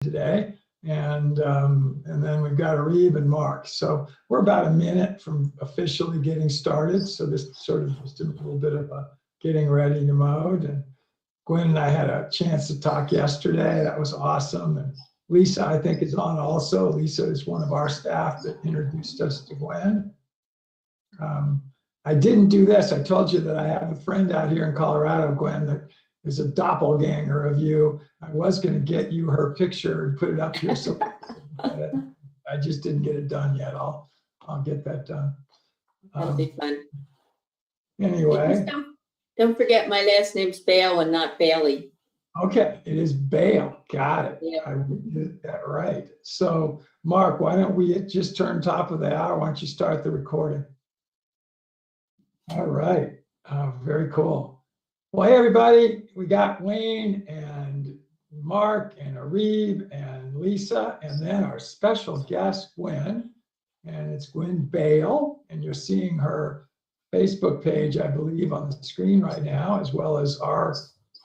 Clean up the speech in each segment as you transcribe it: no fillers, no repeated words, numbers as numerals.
today, and then we've got Arib and Mark. So we're about a minute from officially getting started. So this sort of just a little bit of a getting ready to mode. And Gwen and I had a chance to talk yesterday. That was awesome. And Lisa, I think, is on also. Lisa is one of our staff that introduced us to Gwen. I didn't do this. I told you that I have a friend out here in Colorado, Gwen, that is a doppelganger of you. I was going to get you her picture and put it up here. So I just didn't get it done yet. I'll get that done. That'll be fun. Anyway. Don't forget my last name's Baile and not Bailey. Okay, it is Baile. Got it. Yeah. I did that right. So Mark, why don't we just turn top of the hour? Why don't you start the recording? All right. Very cool. Well, hey, everybody. We got Wayne and Mark and Arib and Lisa, and then our special guest, Gwen. And it's Gwen Baile, and you're seeing her Facebook page, I believe, on the screen right now, as well as our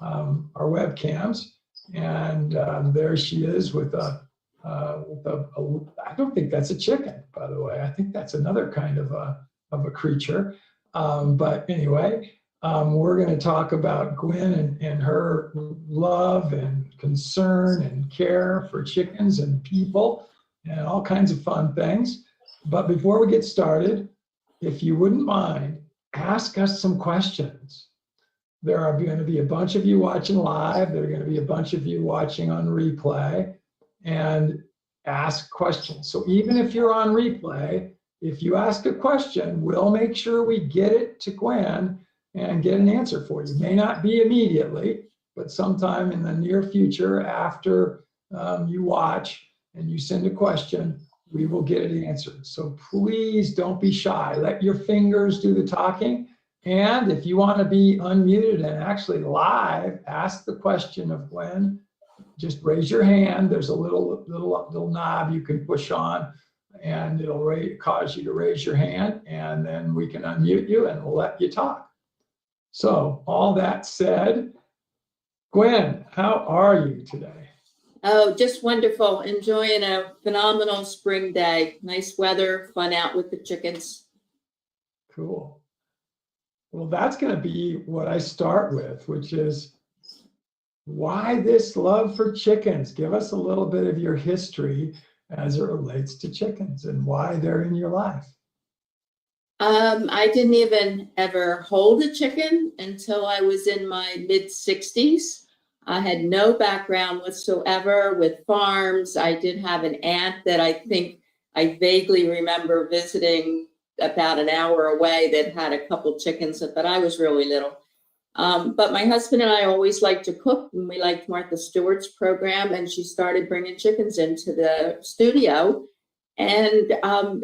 webcams. And there she is with a I don't think that's a chicken, by the way. I think that's another kind of a creature. But anyway, we're going to talk about Gwen and her love and concern and care for chickens and people and all kinds of fun things. But before we get started, if you wouldn't mind, ask us some questions. There are going to be a bunch of you watching live. There are going to be a bunch of you watching on replay, and ask questions. So even if you're on replay, if you ask a question, we'll make sure we get it to Gwen and get an answer for you. May not be immediately, but sometime in the near future after you watch and you send a question, we will get it answered. So please don't be shy. Let your fingers do the talking. And if you want to be unmuted and actually live, ask the question of Gwen. Just raise your hand. There's a little knob you can push on, and it'll cause you to raise your hand, and then we can unmute you and we'll let you talk. So all that said, Gwen, how are you today? Oh, just wonderful. Enjoying a phenomenal spring day. Nice weather, fun out with the chickens. Cool. Well, that's going to be what I start with, which is why this love for chickens? Give us a little bit of your history as it relates to chickens and why they're in your life. I didn't even ever hold a chicken until I was in my mid-60s. I had no background whatsoever with farms. I did have an aunt that I think I vaguely remember visiting about an hour away that had a couple chickens, but I was really little. But my husband and I always liked to cook, and we liked Martha Stewart's program, and she started bringing chickens into the studio, and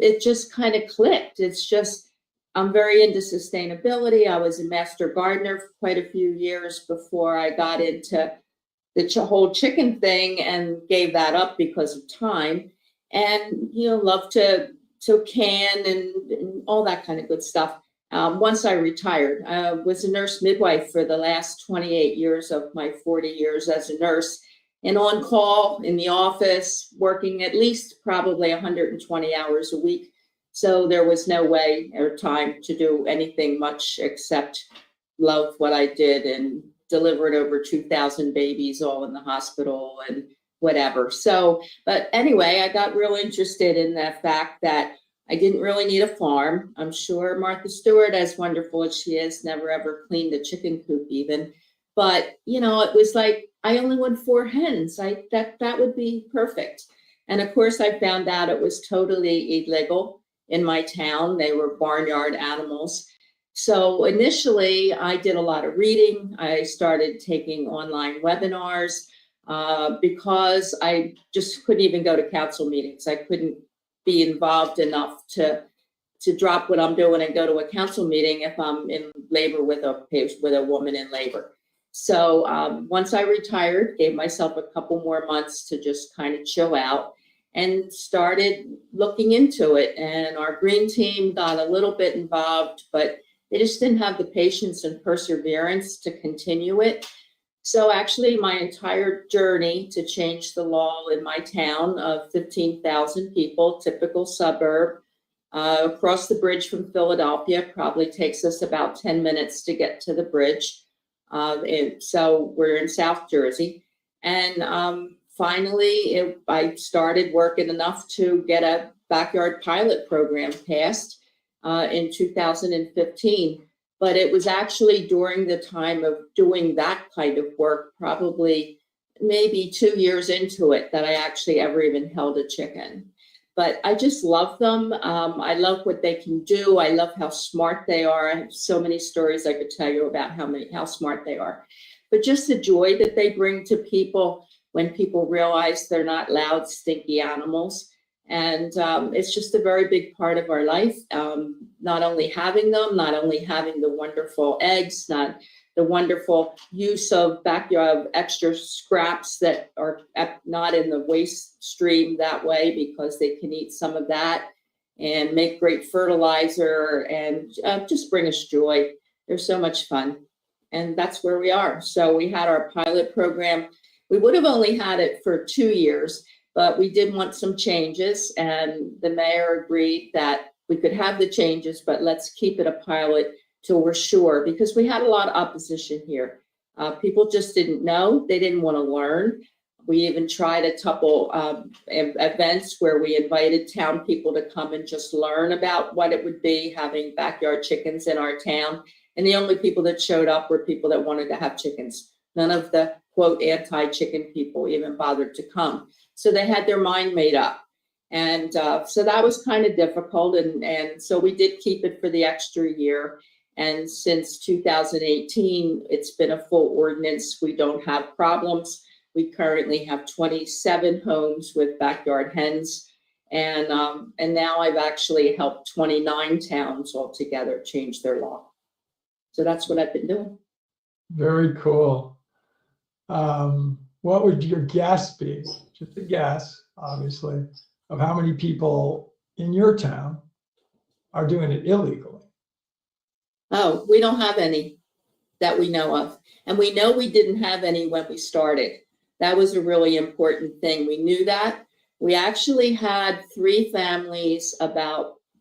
it just kind of clicked. It's just, I'm very into sustainability. I was a master gardener for quite a few years before I got into the whole chicken thing and gave that up because of time. And, love to can and all that kind of good stuff. Once I retired, I was a nurse midwife for the last 28 years of my 40 years as a nurse, and on call in the office, working at least probably 120 hours a week. So there was no way or time to do anything much except love what I did and delivered over 2,000 babies all in the hospital and whatever. So, but anyway, I got real interested in the fact that I didn't really need a farm. I'm sure Martha Stewart, as wonderful as she is, never ever cleaned a chicken coop even. But, it was like, I only want 4 hens. That would be perfect. And of course, I found out it was totally illegal in my town. They were barnyard animals. So initially, I did a lot of reading. I started taking online webinars because I just couldn't even go to council meetings. I couldn't be involved enough to drop what I'm doing and go to a council meeting if I'm in labor with a woman in labor. So once I retired, gave myself a couple more months to just kind of chill out and started looking into it. And our green team got a little bit involved, but they just didn't have the patience and perseverance to continue it. So actually, my entire journey to change the law in my town of 15,000 people, typical suburb, across the bridge from Philadelphia, probably takes us about 10 minutes to get to the bridge. So we're in South Jersey. And finally, I started working enough to get a backyard pilot program passed in 2015. But it was actually during the time of doing that kind of work, probably maybe 2 years into it, that I actually ever even held a chicken. But I just love them. I love what they can do. I love how smart they are. I have so many stories I could tell you about how smart they are. But just the joy that they bring to people when people realize they're not loud, stinky animals. And it's just a very big part of our life. Not only having them, not only having the wonderful eggs, not the wonderful use of backyard extra scraps that are not in the waste stream that way, because they can eat some of that and make great fertilizer and just bring us joy. They're so much fun. And that's where we are. So we had our pilot program. We would have only had it for 2 years, but we did want some changes, and the mayor agreed that we could have the changes, but let's keep it a pilot till we're sure, because we had a lot of opposition here. People just didn't know, they didn't want to learn. We even tried a couple events where we invited town people to come and just learn about what it would be having backyard chickens in our town. And the only people that showed up were people that wanted to have chickens. None of the quote anti-chicken people even bothered to come. So they had their mind made up. And so that was kind of difficult. And so we did keep it for the extra year. And since 2018, it's been a full ordinance. We don't have problems. We currently have 27 homes with backyard hens. And now I've actually helped 29 towns altogether change their law. So that's what I've been doing. Very cool. What would your guess be, just a guess, obviously, of how many people in your town are doing it illegally? Oh, we don't have any that we know of. And we know we didn't have any when we started. That was a really important thing. We knew that. We actually had 3 families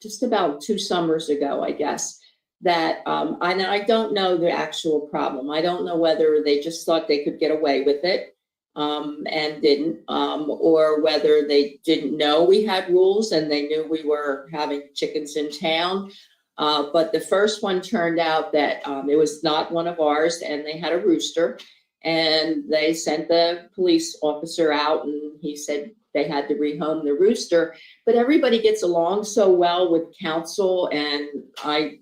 just about 2 summers ago, I guess, that I don't know the actual problem. I don't know whether they just thought they could get away with it and didn't, or whether they didn't know we had rules and they knew we were having chickens in town. But the first one turned out that it was not one of ours, and they had a rooster, and they sent the police officer out, and he said they had to rehome the rooster. But everybody gets along so well with council, and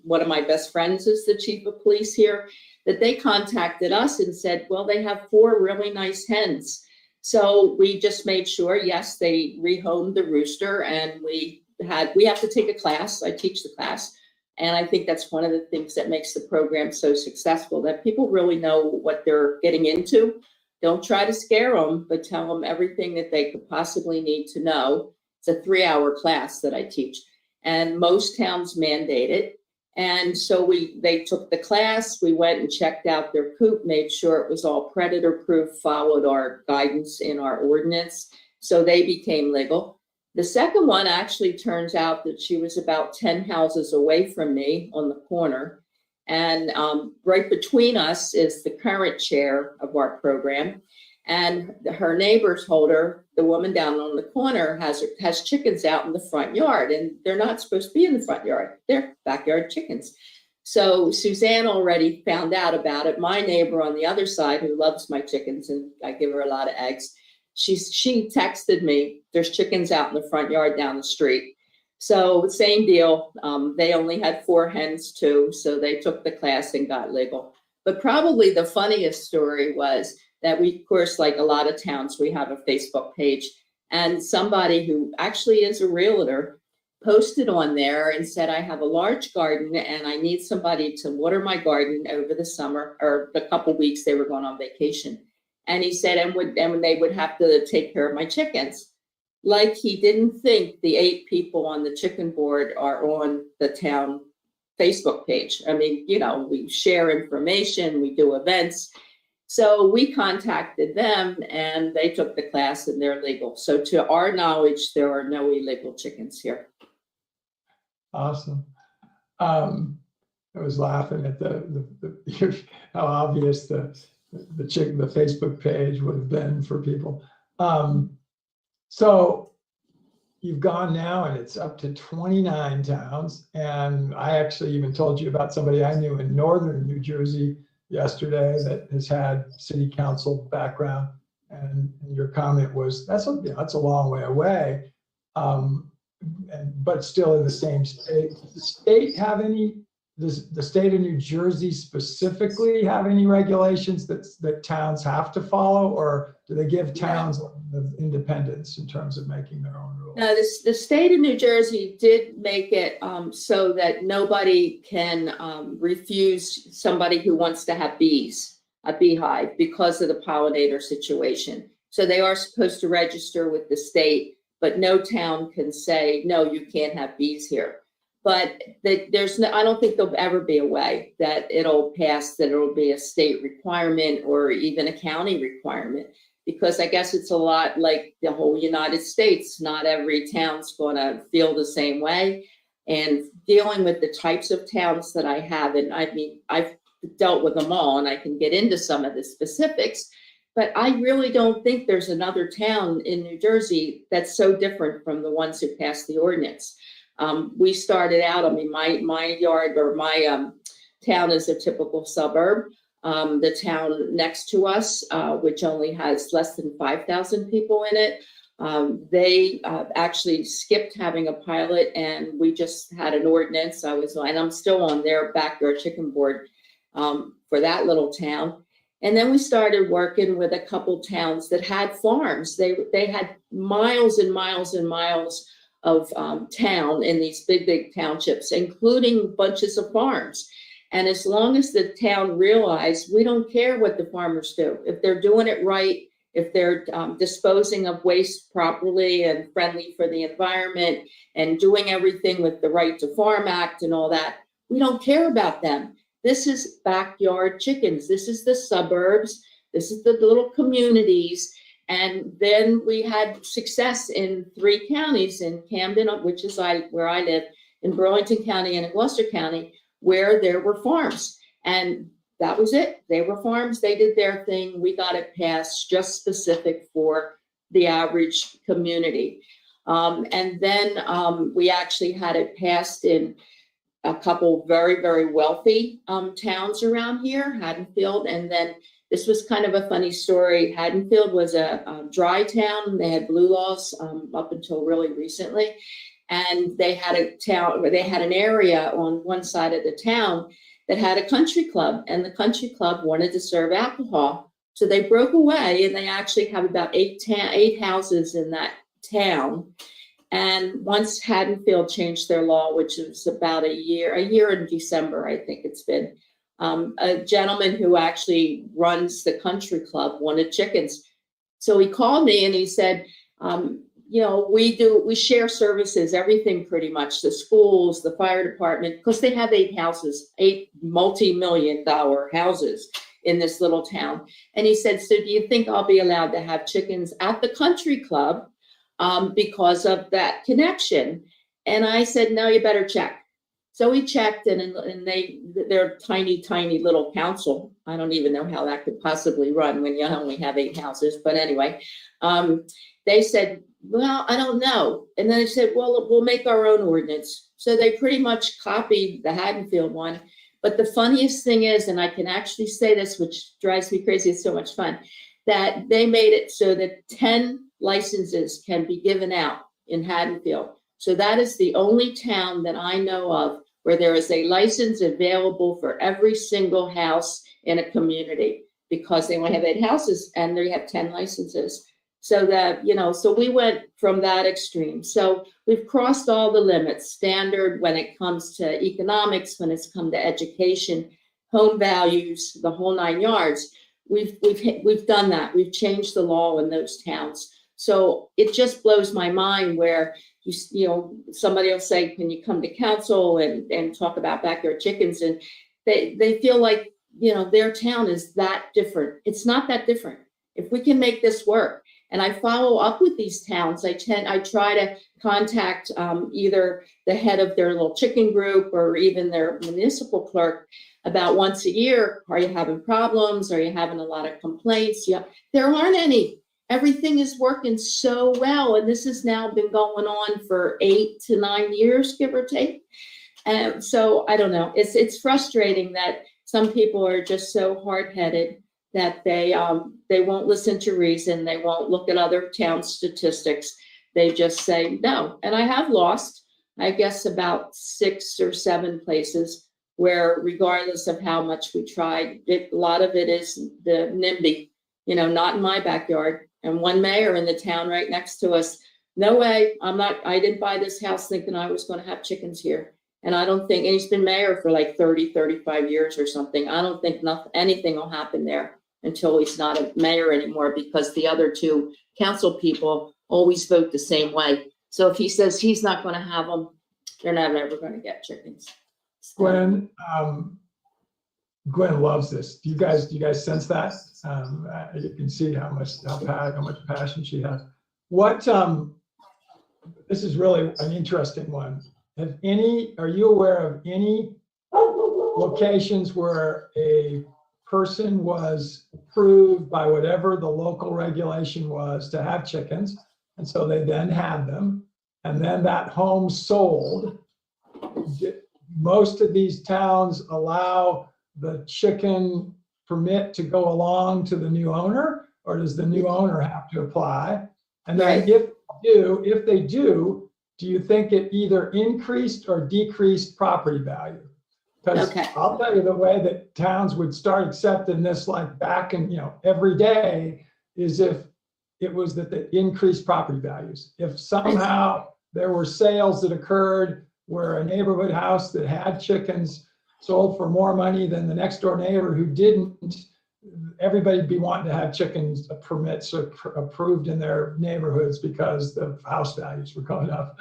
one of my best friends is the chief of police here, that they contacted us and said, well, they have 4 really nice hens. So we just made sure, yes, they rehomed the rooster, and we have to take a class. I teach the class. And I think that's one of the things that makes the program so successful, that people really know what they're getting into. Don't try to scare them, but tell them everything that they could possibly need to know. It's a 3-hour class that I teach, and most towns mandate it. And so they took the class, we went and checked out their coop, made sure it was all predator proof, followed our guidance in our ordinance. So they became legal. The second one actually turns out that she was about 10 houses away from me on the corner. And right between us is the current chair of our program. And her neighbor told her, the woman down on the corner has chickens out in the front yard, and they're not supposed to be in the front yard. They're backyard chickens. So Suzanne already found out about it. My neighbor on the other side, who loves my chickens, and I give her a lot of eggs, she texted me, there's chickens out in the front yard down the street. So same deal. They only had 4 hens too, so they took the class and got legal. But probably the funniest story was that we, of course, like a lot of towns, we have a Facebook page, and somebody who actually is a realtor posted on there and said, I have a large garden and I need somebody to water my garden over the summer, or the couple weeks they were going on vacation. And he said, and they would have to take care of my chickens. Like he didn't think the 8 people on the chicken board are on the town Facebook page. I mean, we share information, we do events. So we contacted them and they took the class and they're legal. So to our knowledge, there are no illegal chickens here. Awesome. I was laughing at the how obvious the Facebook page would have been for people. So you've gone now and it's up to 29 towns. And I actually even told you about somebody I knew in northern New Jersey yesterday that has had city council background. And your comment was, that's a long way away, but still in the same state. Does the state have any, does the state of New Jersey specifically have any regulations that towns have to follow, or do they give towns independence in terms of making their own rules? No, the state of New Jersey did make it so that nobody can refuse somebody who wants to have bees, a beehive, because of the pollinator situation. So they are supposed to register with the state, but no town can say, no, you can't have bees here. But there's no, I don't think there'll ever be a way that it'll pass, that it'll be a state requirement or even a county requirement, because I guess it's a lot like the whole United States. Not every town's going to feel the same way. And dealing with the types of towns that I have, and I mean, I've dealt with them all, and I can get into some of the specifics, but I really don't think there's another town in New Jersey that's so different from the ones who passed the ordinance. We started out, I mean, my yard or my town is a typical suburb. The town next to us, which only has less than 5,000 people in it, they actually skipped having a pilot, and we just had an ordinance. And I'm still on their backyard chicken board for that little town. And then we started working with a couple towns that had farms. They had miles and miles and miles of town in these big townships, including bunches of farms. And as long as the town realized, we don't care what the farmers do. If they're doing it right, if they're disposing of waste properly and friendly for the environment and doing everything with the Right to Farm Act and all that, we don't care about them. This is backyard chickens. This is the suburbs. This is the little communities. And then we had success in 3 counties, in Camden, which is where I live, in Burlington County and in Gloucester County, where there were farms. And that was it. They were farms. They did their thing. We got it passed just specific for the average community. And then we actually had it passed in a couple very, very wealthy towns around here, Haddonfield. And then this was kind of a funny story. Haddonfield was a dry town. They had blue laws up until really recently. And they had a town where they had an area on one side of the town that had a country club, and the country club wanted to serve alcohol. So they broke away, and they actually have about 8 houses in that town. And once Haddonfield changed their law, which was about a year in December, I think it's been, a gentleman who actually runs the country club wanted chickens. So he called me and he said, you know, we share services, everything pretty much, the schools, the fire department, because they have 8 houses, 8 multi-million-dollar houses in this little town. And he said, so do you think I'll be allowed to have chickens at the country club because of that connection? And I said, no, you better check. So we checked, and they're tiny little council. I don't even know how that could possibly run when you only have 8 houses. But anyway, they said, well, I don't know. And then they said, well, we'll make our own ordinance. So they pretty much copied the Haddonfield one. But the funniest thing is, and I can actually say this, which drives me crazy, it's so much fun, that they made it so that 10 licenses can be given out in Haddonfield. So that is the only town that I know of where there is a license available for every single house in a community, because they only have 8 houses and they have 10 licenses. So that, you know, so we went from that extreme. So we've crossed all the limits, standard when it comes to economics, when it's come to education, home values, the whole 9 yards. We've done that. We've changed the law in those towns. So it just blows my mind where you know, somebody will say, can you come to council and talk about backyard chickens? And they feel like their town is that different. It's not that different. If we can make this work, and I follow up with these towns, I try to contact either the head of their little chicken group or even their municipal clerk about once a year. Are you having problems? Are you having a lot of complaints? Yeah, there aren't any. Everything is working so well, and this has now been going on for 8 to 9 years, give or take. And so I don't know. It's frustrating that some people are just so hard-headed that they won't listen to reason. They won't look at other town statistics. They just say no. And I have lost, I guess, about 6 or 7 places where, regardless of how much we tried, a lot of it is the NIMBY, not in my backyard. And one mayor in the town right next to us, no way, I didn't buy this house thinking I was going to have chickens here. And I don't think, and he's been mayor for like 30, 35 years or something. I don't think anything will happen there until he's not a mayor anymore, because the other 2 council people always vote the same way. So if he says he's not going to have them, they're not ever going to get chickens. Gwen loves this. Do you guys sense that? You can see how much passion she has. This is really an interesting one. Are you aware of any locations where a person was approved by whatever the local regulation was to have chickens, and so they then had them, and then that home sold? Most of these towns allow the chicken permit to go along to the new owner, or does the new owner have to apply? And then if they do you think it either increased or decreased property value? Because I'll tell you, the way that towns would start accepting this, like back in, every day, is if it was that they increased property values. If somehow there were sales that occurred where a neighborhood house that had chickens sold for more money than the next door neighbor who didn't, everybody'd be wanting to have chickens permits approved in their neighborhoods because the house values were going up.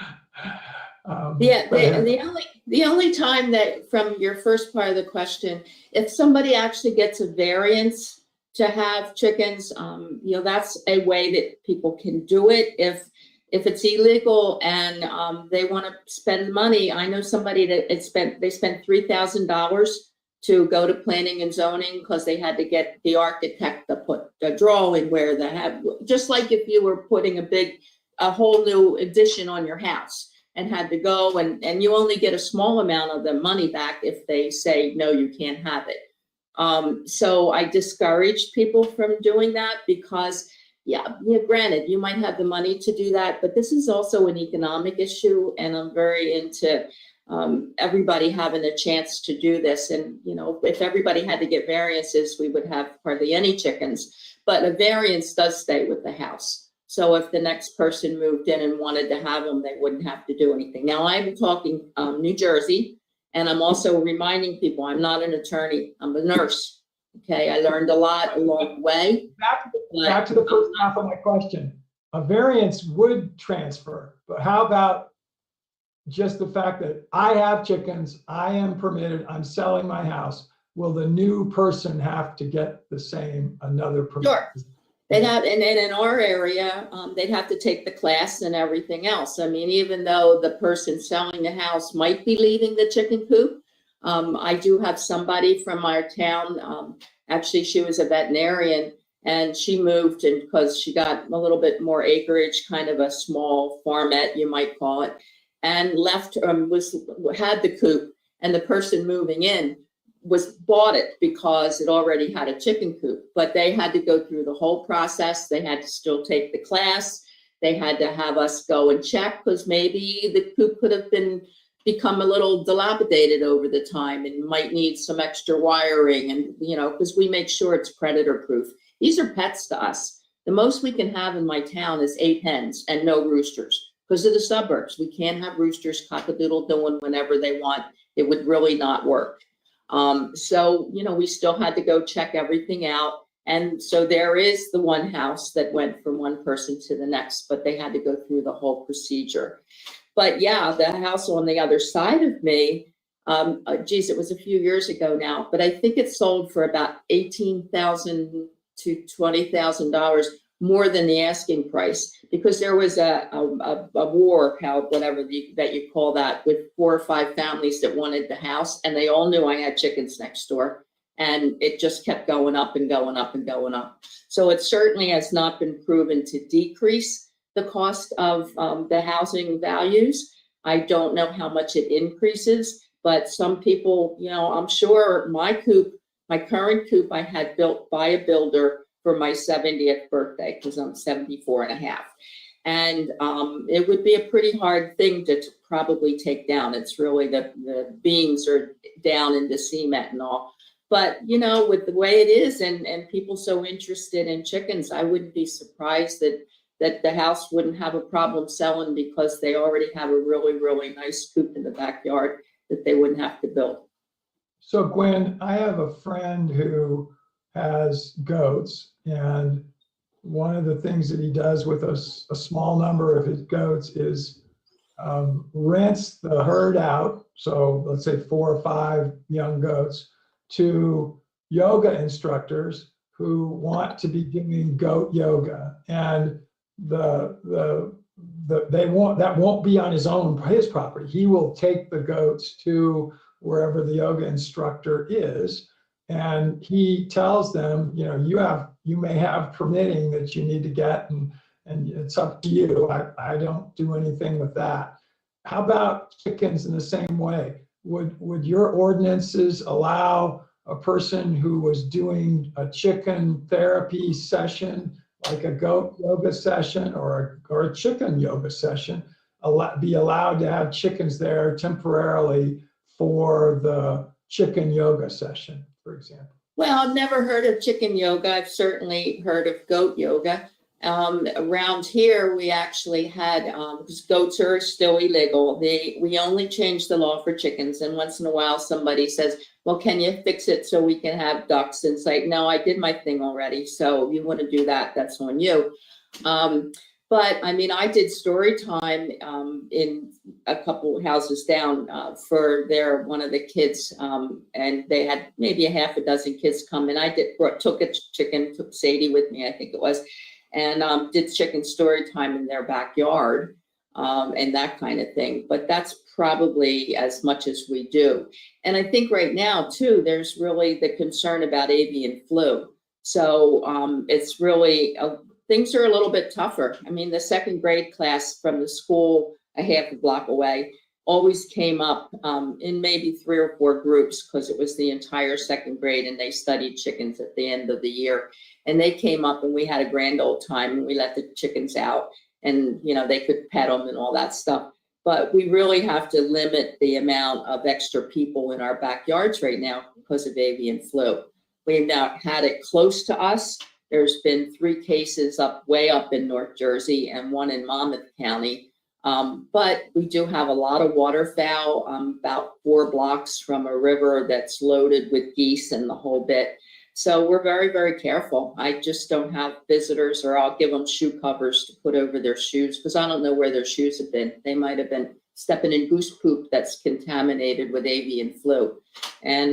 The only time that, from your first part of the question, if somebody actually gets a variance to have chickens, that's a way that people can do it. If it's illegal and they want to spend money, I know somebody that spent $3,000 to go to planning and zoning because they had to get the architect to put a drawing where they have, just like if you were putting a whole new addition on your house, and had to go and you only get a small amount of the money back if they say, no, you can't have it. So I discourage people from doing that because, granted, you might have the money to do that, but this is also an economic issue, and I'm very into everybody having a chance to do this. And, if everybody had to get variances, we would have hardly any chickens, but a variance does stay with the house. So if the next person moved in and wanted to have them, they wouldn't have to do anything. Now, I'm talking New Jersey, and I'm also reminding people I'm not an attorney. I'm a nurse. Okay, I learned a lot along the way. Back to the first half of my question. A variance would transfer, but how about just the fact that I have chickens, I am permitted, I'm selling my house? Will the new person have to get the same, another permit? Sure. They'd have, and then in our area, they'd have to take the class and everything else. I mean, even though the person selling the house might be leaving the chicken coop, I do have somebody from our town. Actually, she was a veterinarian, and she moved, and because she got a little bit more acreage, kind of a small farmette, you might call it, and left, had the coop, and the person moving in bought it because it already had a chicken coop, but they had to go through the whole process. They had to still take the class. They had to have us go and check because maybe the coop could have become a little dilapidated over the time and might need some extra wiring, and because we make sure it's predator proof. These are pets to us. The most we can have in my town is 8 hens and no roosters because of the suburbs. We can't have roosters cock-a-doodle doing whenever they want. It would really not work. So, we still had to go check everything out. And so there is the one house that went from one person to the next, but they had to go through the whole procedure. But yeah, the house on the other side of me, Geez, it was a few years ago now, but I think it sold for about $18,000 to $20,000 more than the asking price, because there was a war, whatever that you call that, with 4 or 5 families that wanted the house, and they all knew I had chickens next door, and it just kept going up and going up and going up. So it certainly has not been proven to decrease the cost of the housing values. I don't know how much it increases, but some people, you know, I'm sure my current coop I had built by a builder for my 70th birthday, because I'm 74 and a half. And it would be a pretty hard thing to probably take down. It's really the beams are down into cement and all. But, you know, with the way it is and people so interested in chickens, I wouldn't be surprised that the house wouldn't have a problem selling, because they already have a really, really nice coop in the backyard that they wouldn't have to build. So Gwen, I have a friend who has goats, and one of the things that he does with a small number of his goats is rents the herd out. So let's say 4 or 5 young goats to yoga instructors who want to be doing goat yoga, and that won't be on his property. He will take the goats to wherever the yoga instructor is, and he tells them, you know, you may have permitting that you need to get, and it's up to you. I don't do anything with that. How about chickens in the same way? Would your ordinances allow a person who was doing a chicken therapy session, like a goat yoga session or a chicken yoga session, be allowed to have chickens there temporarily for the chicken yoga session, for example? Well, I've never heard of chicken yoga. I've certainly heard of goat yoga. Around here, we actually had, because goats are still illegal. We only changed the law for chickens. And once in a while, somebody says, well, can you fix it so we can have ducks? And it's like, no, I did my thing already. So you want to do that, that's on you. But I mean, I did story time in a couple houses down for one of the kids, and they had maybe a half a dozen kids come, and I took a chicken, took Sadie with me, I think it was, and did chicken story time in their backyard and that kind of thing. But that's probably as much as we do. And I think right now too, there's really the concern about avian flu. So it's really things are a little bit tougher. I mean, the 2nd grade class from the school a half a block away always came up in maybe 3 or 4 groups, because it was the entire 2nd grade and they studied chickens at the end of the year. And they came up and we had a grand old time, and we let the chickens out, and, you know, they could pet them and all that stuff. But we really have to limit the amount of extra people in our backyards right now because of avian flu. We've now had it close to us. There's been 3 cases way up in North Jersey and 1 in Monmouth County. But we do have a lot of waterfowl, about 4 blocks from a river that's loaded with geese and the whole bit. So we're very, very careful. I just don't have visitors, or I'll give them shoe covers to put over their shoes, because I don't know where their shoes have been. They might have been stepping in goose poop that's contaminated with avian flu. And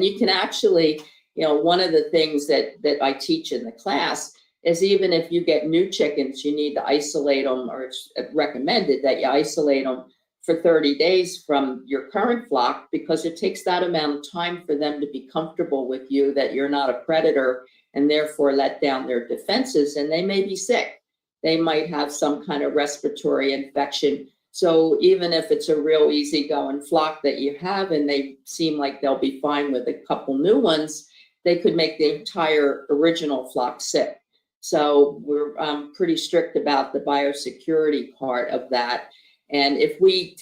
you can actually, you know, one of the things that I teach in the class is, even if you get new chickens, you need to isolate them, or it's recommended that you isolate them for 30 days from your current flock, because it takes that amount of time for them to be comfortable with you, that you're not a predator, and therefore let down their defenses, and they may be sick. They might have some kind of respiratory infection. So even if it's a real easygoing flock that you have, and they seem like they'll be fine with a couple new ones, they could make the entire original flock sick. So we're pretty strict about the biosecurity part of that. And if we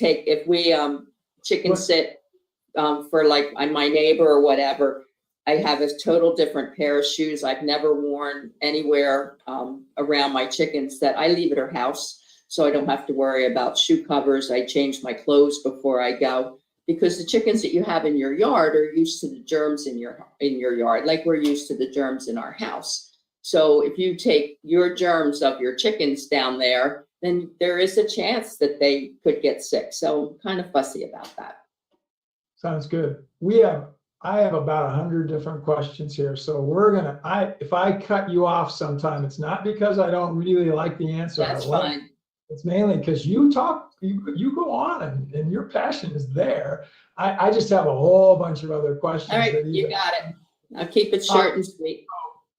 chicken sit for like my neighbor or whatever, I have a total different pair of shoes I've never worn anywhere around my chickens, that I leave at her house, so I don't have to worry about shoe covers. I change my clothes before I go, because the chickens that you have in your yard are used to the germs in your yard, like we're used to the germs in our house. So if you take your germs of your chickens down there, then there is a chance that they could get sick. So I'm kind of fussy about that. Sounds good. I have about 100 different questions here. So if I cut you off sometime, it's not because I don't really like the answer. That's fine. It's mainly because you go on and your passion is there. I just have a whole bunch of other questions. All right, you got it. I'll keep it short and sweet.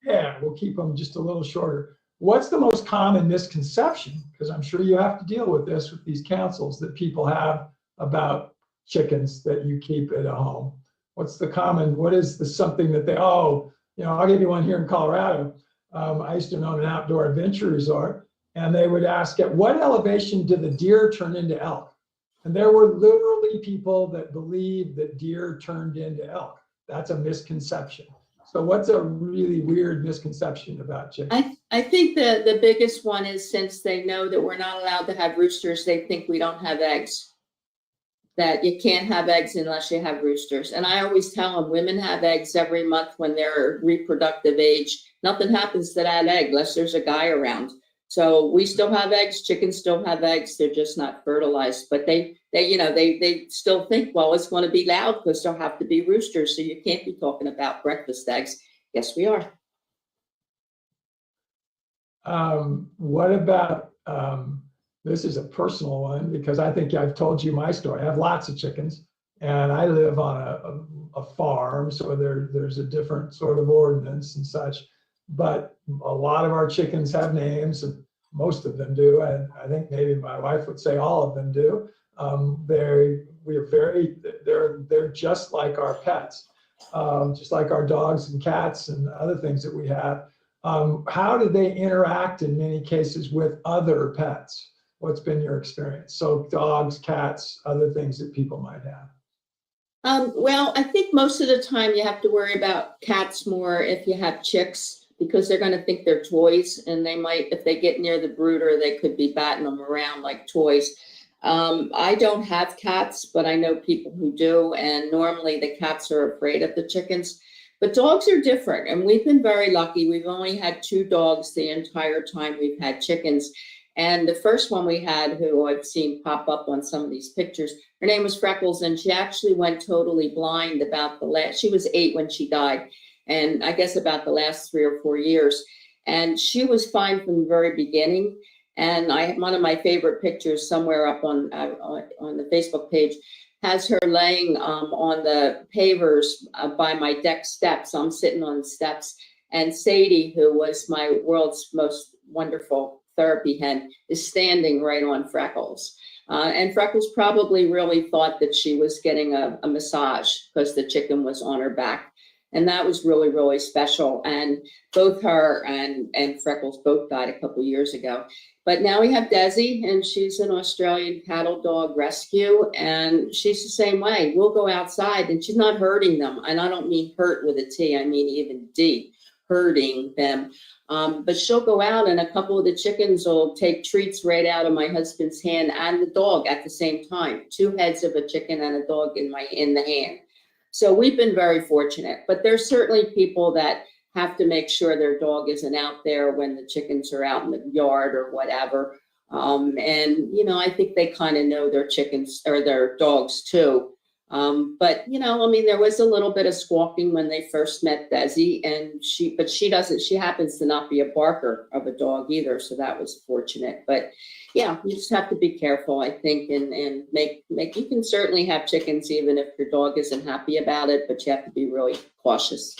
Yeah, we'll keep them just a little shorter. What's the most common misconception? Because I'm sure you have to deal with this with these councils that people have about chickens that you keep at a home. What is something that I'll give you one here in Colorado. I used to own an outdoor adventure resort, and they would ask, at what elevation do the deer turn into elk? And there were literally people that believed that deer turned into elk. That's a misconception. So what's a really weird misconception about chickens? I think the biggest one is, since they know that we're not allowed to have roosters, they think we don't have eggs. That you can't have eggs unless you have roosters. And I always tell them, women have eggs every month when they're reproductive age. Nothing happens to that egg unless there's a guy around. So we still have eggs, chickens still have eggs, they're just not fertilized. But they still think, well, it's going to be loud because there'll have to be roosters. So you can't be talking about breakfast eggs. Yes, we are. What about, this is a personal one because I think I've told you my story. I have lots of chickens and I live on a farm. So there's a different sort of ordinance and such. But a lot of our chickens have names, and most of them do. And I think maybe my wife would say all of them do. They're just like our pets, just like our dogs and cats and other things that we have. How do they interact in many cases with other pets? What's been your experience? So dogs, cats, other things that people might have. Well, I think most of the time you have to worry about cats more if you have chicks, because they're going to think they're toys, and they might, if they get near the brooder, they could be batting them around like toys. I don't have cats, but I know people who do, and normally the cats are afraid of the chickens. But dogs are different, and we've been very lucky. We've only had 2 dogs the entire time we've had chickens. And the first one we had, who I've seen pop up on some of these pictures, her name was Freckles, and she actually went totally blind about she was 8 when she died. And I guess about the last 3 or 4 years. And she was fine from the very beginning. And one of my favorite pictures somewhere up on the Facebook page has her laying on the pavers by my deck steps. I'm sitting on the steps, and Sadie, who was my world's most wonderful therapy hen, is standing right on Freckles. And Freckles probably really thought that she was getting a massage because the chicken was on her back. And that was really, really special. And both her and Freckles both died a couple years ago. But now we have Desi, and she's an Australian cattle dog rescue. And she's the same way. We'll go outside, and she's not hurting them. And I don't mean hurt with a T, I mean even D, hurting them. But she'll go out, and a couple of the chickens will take treats right out of my husband's hand and the dog at the same time. 2 heads of a chicken and a dog in the hand. So we've been very fortunate, but there's certainly people that have to make sure their dog isn't out there when the chickens are out in the yard or whatever. And, I think they kind of know their chickens or their dogs too. But, there was a little bit of squawking when they first met Desi, and she happens to not be a barker of a dog either. So that was fortunate. But yeah, you just have to be careful, I think, and make, you can certainly have chickens even if your dog isn't happy about it, but you have to be really cautious.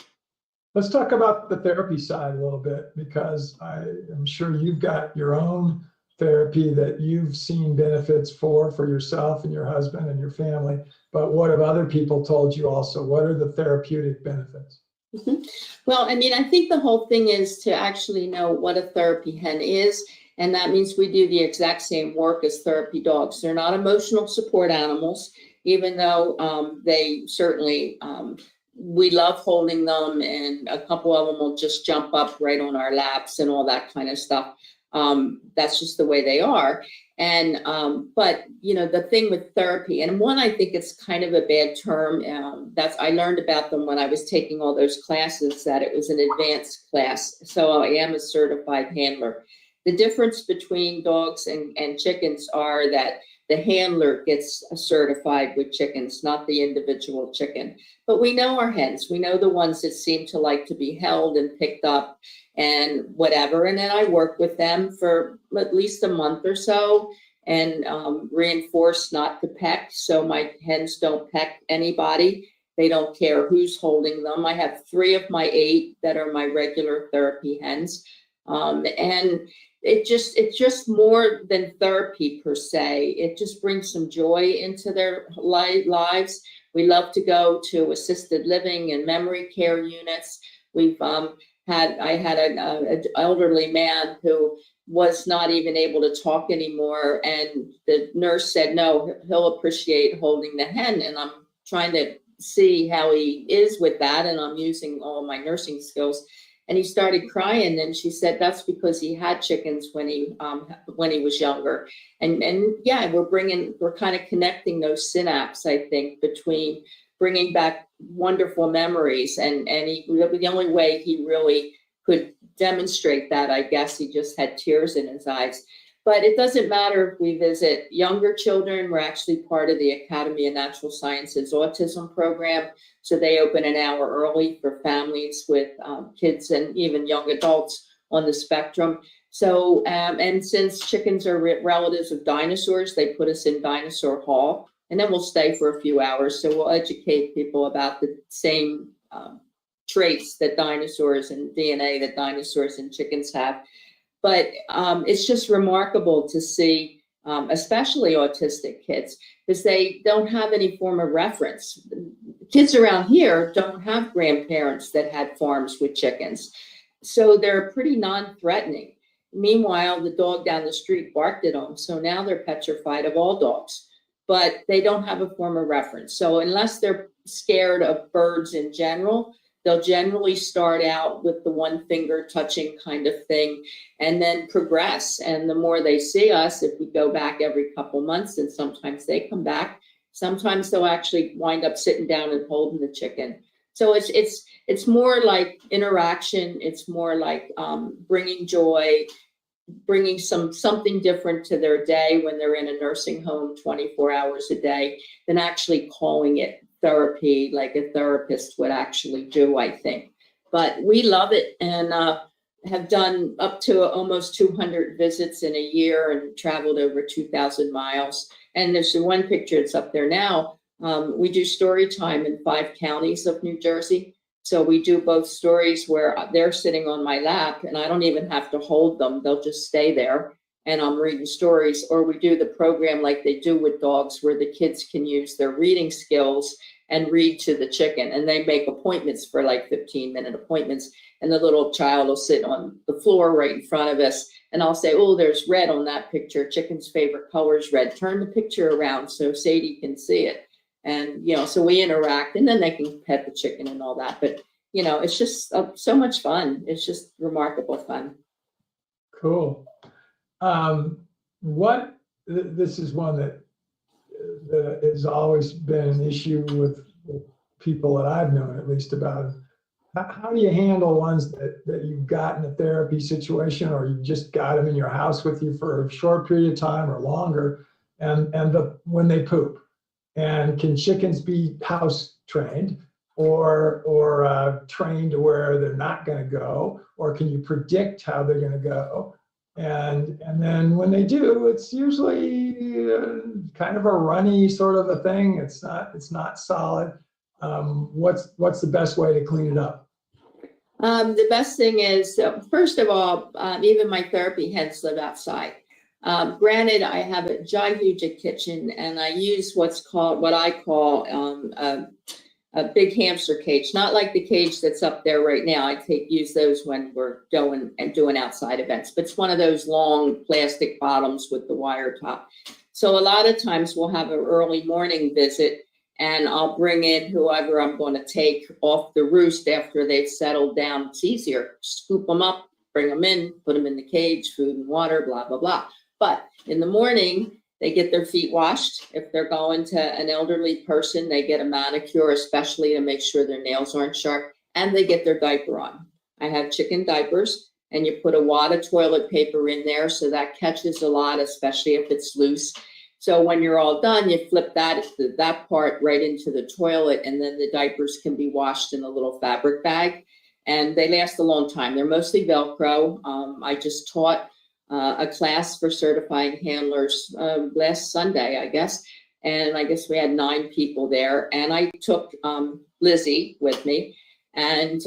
Let's talk about the therapy side a little bit, because I am sure you've got your own therapy that you've seen benefits for yourself and your husband and your family. But what have other people told you also? What are the therapeutic benefits? Mm-hmm. Well, I think the whole thing is to actually know what a therapy hen is. And that means we do the exact same work as therapy dogs. They're not emotional support animals, even though they certainly, we love holding them, and a couple of them will just jump up right on our laps and all that kind of stuff. That's just the way they are. And, but, the thing with therapy, and one, I think it's kind of a bad term. I learned about them when I was taking all those classes, that it was an advanced class. So I am a certified handler. The difference between dogs and chickens are that the handler gets certified with chickens, not the individual chicken. But we know our hens. We know the ones that seem to like to be held and picked up and whatever. And then I work with them for at least a month or so and reinforce not to peck. So my hens don't peck anybody. They don't care who's holding them. I have 3 of my 8 that are my regular therapy hens. And it's just more than therapy per se. It just brings some joy into their lives. We love to go to assisted living and memory care units. I had an elderly man who was not even able to talk anymore. And the nurse said, no, he'll appreciate holding the hen. And I'm trying to see how he is with that. And I'm using all my nursing skills. And he started crying, and she said that's because he had chickens when he was younger. And yeah, we're kind of connecting those synapses, I think, between bringing back wonderful memories. And the only way he really could demonstrate that, I guess, he just had tears in his eyes. But it doesn't matter if we visit younger children. We're actually part of the Academy of Natural Sciences Autism Program. So they open an hour early for families with kids and even young adults on the spectrum. So, and since chickens are relatives of dinosaurs, they put us in Dinosaur Hall, and then we'll stay for a few hours. So we'll educate people about the same traits that dinosaurs and DNA that dinosaurs and chickens have. But it's just remarkable to see, especially autistic kids, because they don't have any form of reference. Kids around here don't have grandparents that had farms with chickens. So they're pretty non-threatening. Meanwhile, the dog down the street barked at them. So now they're petrified of all dogs, but they don't have a form of reference. So unless they're scared of birds in general, they'll generally start out with the one finger touching kind of thing and then progress. And the more they see us, if we go back every couple months, and sometimes they come back, sometimes they'll actually wind up sitting down and holding the chicken. So it's more like interaction. It's more like bringing joy, bringing something different to their day when they're in a nursing home 24 hours a day than actually calling it therapy like a therapist would actually do, I think. But we love it, and have done up to almost 200 visits in a year and traveled over 2,000 miles. And there's one picture that's up there now. We do story time in 5 counties of New Jersey. So we do both stories where they're sitting on my lap and I don't even have to hold them. They'll just stay there and I'm reading stories. Or we do the program like they do with dogs where the kids can use their reading skills and read to the chicken. And they make appointments for like 15-minute appointments. And the little child will sit on the floor right in front of us. And I'll say, oh, there's red on that picture. Chicken's favorite color is red. Turn the picture around so Sadie can see it. And, so we interact, and then they can pet the chicken and all that. But, it's just so much fun. It's just remarkable fun. Cool. This is one that has always been an issue with people that I've known, at least, about how do you handle ones that you've got in a therapy situation, or you just got them in your house with you for a short period of time or longer, and when they poop. And can chickens be house trained or trained to where they're not going to go, or can you predict how they're going to go? And then when they do, it's usually kind of a runny sort of a thing. It's not solid. What's the best way to clean it up? The best thing is, first of all, even my therapy hens live outside. Granted, I have a gigantic kitchen, and I use what I call a big hamster cage, not like the cage that's up there right now. I use those when we're going and doing outside events, but it's one of those long plastic bottoms with the wire top. So a lot of times we'll have an early morning visit, and I'll bring in whoever I'm going to take off the roost after they've settled down. It's easier. Scoop them up, bring them in, put them in the cage, food and water, blah, blah, blah. But in the morning, they get their feet washed. If they're going to an elderly person, they get a manicure, especially to make sure their nails aren't sharp, and they get their diaper on. I have chicken diapers, and you put a wad of toilet paper in there so that catches a lot, especially if it's loose. So when you're all done, you flip that part right into the toilet, and then the diapers can be washed in a little fabric bag, and they last a long time. They're mostly Velcro. I just taught a class for certifying handlers last Sunday, I guess. And I guess we had 9 people there. And I took Lizzie with me. And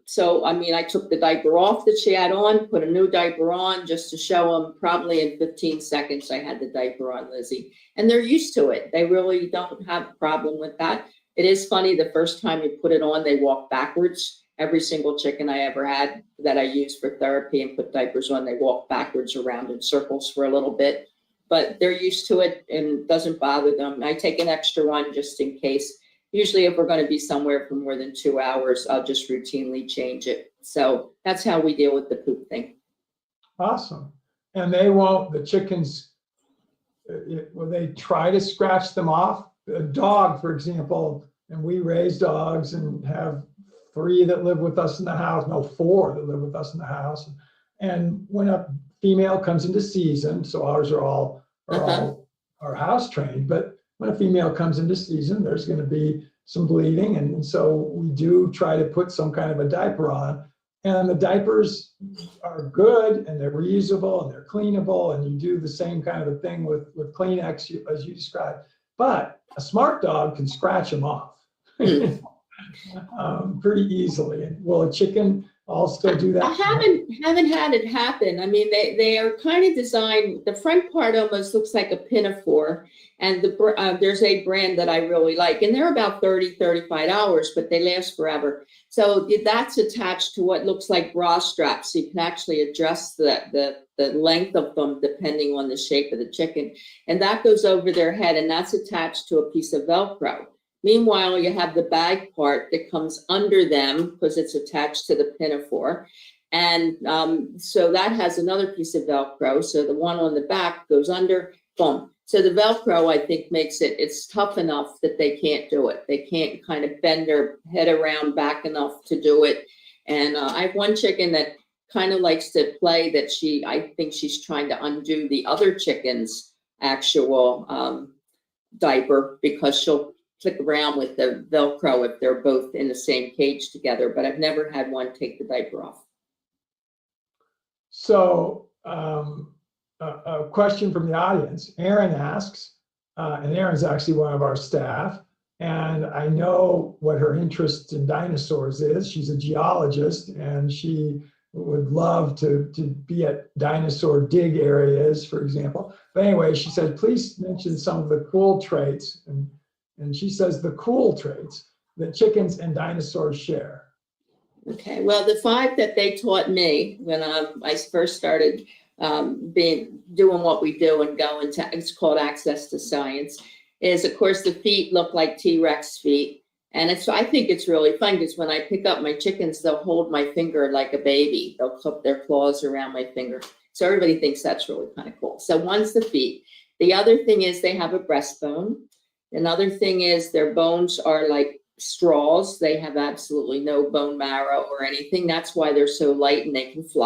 so, I mean, I took the diaper off that she had on, put a new diaper on just to show them. Probably in 15 seconds, I had the diaper on Lizzie. And they're used to it. They really don't have a problem with that. It is funny, the first time you put it on, they walk backwards. Every single chicken I ever had that I used for therapy and put diapers on, they walk backwards around in circles for a little bit. But they're used to it and it doesn't bother them. I take an extra one just in case. Usually if we're going to be somewhere for more than 2 hours, I'll just routinely change it. So that's how we deal with the poop thing. Awesome. And they won't, the chickens, will they try to scratch them off? A dog, for example, and we raise dogs and have 3 that live with us in the house, no, 4 that live with us in the house. And when a female comes into season, so ours are all house trained, but when a female comes into season, there's going to be some bleeding. And so we do try to put some kind of a diaper on. And the diapers are good and they're reusable and they're cleanable. And you do the same kind of a thing with Kleenex as you described. But a smart dog can scratch them off pretty easily. And will a chicken also do that? I haven't had it happen. I mean, they are kind of designed. The front part almost looks like a pinafore, and there's a brand that I really like, and they're about $30-$35, but they last forever. So that's attached to what looks like bra straps. So you can actually adjust the length of them depending on the shape of the chicken, and that goes over their head, and that's attached to a piece of Velcro. Meanwhile, you have the bag part that comes under them because it's attached to the pinafore. And so that has another piece of Velcro. So the one on the back goes under, boom. So the Velcro, I think, makes it's tough enough that they can't do it. They can't kind of bend their head around back enough to do it. And I have one chicken that kind of likes to play that I think she's trying to undo the other chicken's actual diaper because she'll click around with the Velcro if they're both in the same cage together, but I've never had one take the diaper off. So a question from the audience, Erin asks, and Erin's actually one of our staff, and I know what her interest in dinosaurs is. She's a geologist and she would love to be at dinosaur dig areas, for example. But anyway, she said, please mention some of the cool traits. And she says the cool traits that chickens and dinosaurs share. Okay, well, the 5 that they taught me when I first started doing what we do and going to, it's called Access to Science, is of course the feet look like T-Rex feet. And I think it's really fun because when I pick up my chickens, they'll hold my finger like a baby. They'll clip their claws around my finger. So everybody thinks that's really kind of cool. So one's the feet. The other thing is they have a breastbone. Another thing is their bones are like straws. They have absolutely no bone marrow or anything. That's why they're so light and they can fly.